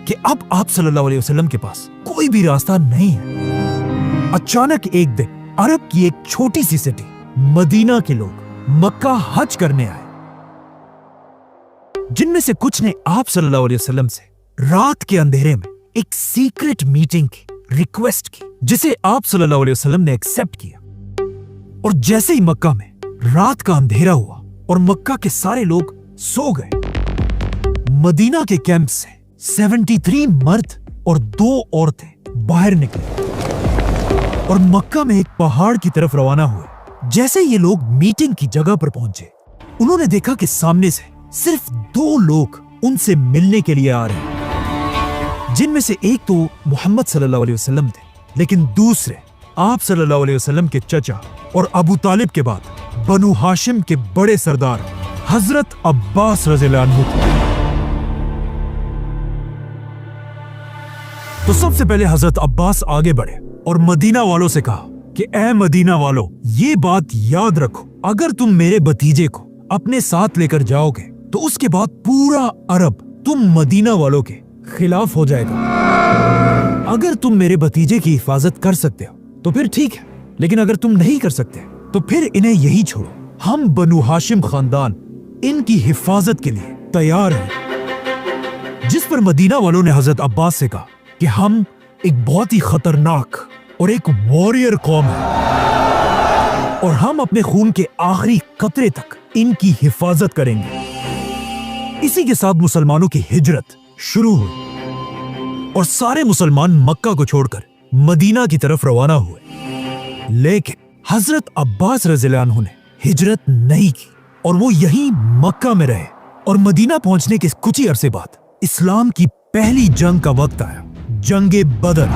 کہ اب आप सल्लल्लाहु अलैहि वसल्लम के पास कोई भी रास्ता नहीं है। अचानक एक दिन अरब की एक छोटी सी सिटी मदीना के लोग मक्का हज करने आए, जिनमें से कुछ ने आप सल्लल्लाहु अलैहि वसल्लम से रात के अंधेरे में एक सीक्रेट मीटिंग की रिक्वेस्ट की, जिसे आप सल्लल्लाहु अलैहि वसल्लम ने एक्सेप्ट किया। और जैसे ही मक्का में रात का अंधेरा हुआ और मक्का के सारे लोग सो गए, मदीना के कैंप से 73 मर्द और 2 औरतें बाहर निकले और मक्का में एक पहाड़ की तरफ रवाना हुए। जैसे ये लोग मीटिंग की जगह पर पहुंचे, उन्होंने देखा कि सामने से सिर्फ 2 लोग उनसे मिलने के लिए आ रहे हैं, जिनमें से एक तो मोहम्मद सल्लल्लाहु अलैहि वसल्लम थे, लेकिन दूसरे आप सल्लल्लाहु अलैहि वसल्लम के चचा और अबू तालिब के बाद बनु हाशिम के बड़े सरदार हजरत अब्बास रज़ियल्लाहु अन्हु थे। तो सबसे पहले हजरत अब्बास आगे बढ़े और मदीना वालों से कहा कि ए मदीना वालों, ये बात याद रखो, अगर तुम मेरे भतीजे को अपने साथ लेकर जाओगे तो उसके बाद पूरा अरब तुम मदीना वालों के खिलाफ हो जाएगा। अगर तुम मेरे भतीजे की हिफाजत कर सकते हो तो फिर ठीक है, लेकिन अगर तुम नहीं कर सकते तो फिर इन्हें यही छोड़ो। हम बनु हाशिम खानदान इनकी हिफाजत के लिए तैयार हैं। जिस पर मदीना वालों ने हजरत अब्बास से कहा कि हम एक बहुत ही खतरनाक और एक वॉरियर कौम है और हम अपने खून के आखिरी कतरे तक इनकी हिफाजत करेंगे। इसी के साथ मुसलमानों की हिजरत शुरू हुई और सारे मुसलमान मक्का को छोड़कर मदीना की तरफ रवाना हुए। लेकिन हजरत अब्बास रज़ियल्लाहु अन्हु ने हिजरत नहीं की और वो यहीं मक्का में रहे। और मदीना पहुंचने के कुछ ही अरसे बाद इस्लाम की पहली जंग का वक्त आया, जंगे बदर।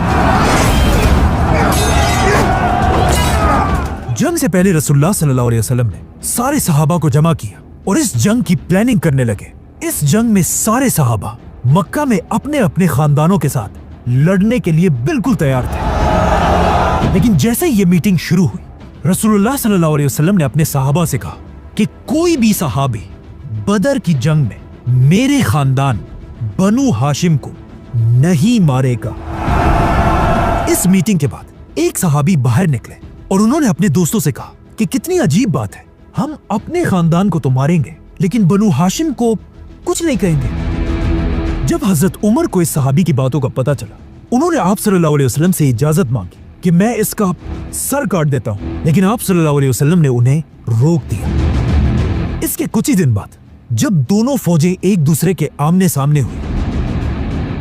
जंग से पहले रसूलुल्लाह सल्लल्लाहु अलैहि वसल्लम ने सारे सहाबा को जमा किया और इस जंग की प्लानिंग करने लगे। इस जंग में सारे सहाबा मक्का में अपने अपने खानदानों के साथ लड़ने के लिए बिल्कुल तैयार थे। लेकिन जैसे ही ये मीटिंग शुरू हुई, रसूलुल्लाह सल्लल्लाहु अलैहि वसल्लम ने अपने सहाबा से कहा कि कोई भी सहाबी बदर की जंग में मेरे खानदान बनु हाशिम को नहीं मारेगा। इस मीटिंग के बाद एक सहाबी बाहर निकले और उन्होंने अपने दोस्तों से कहा कि कितनी अजीब बात है, हम अपने खानदान को तो मारेंगे लेकिन बनु हाशिम को कुछ नहीं कहेंगे। जब हजरत उमर को इस सहाबी की बातों का पता चला, उन्होंने आप सल्लल्लाहु अलैहि वसल्लम से इजाजत मांगी कि मैं इसका सर काट देता हूं, लेकिन आप सल्लल्लाहु अलैहि वसल्लम ने उन्हें रोक दिया। इसके कुछ ही दिन बाद जब दोनों फौजें एक दूसरे के आमने सामने हुई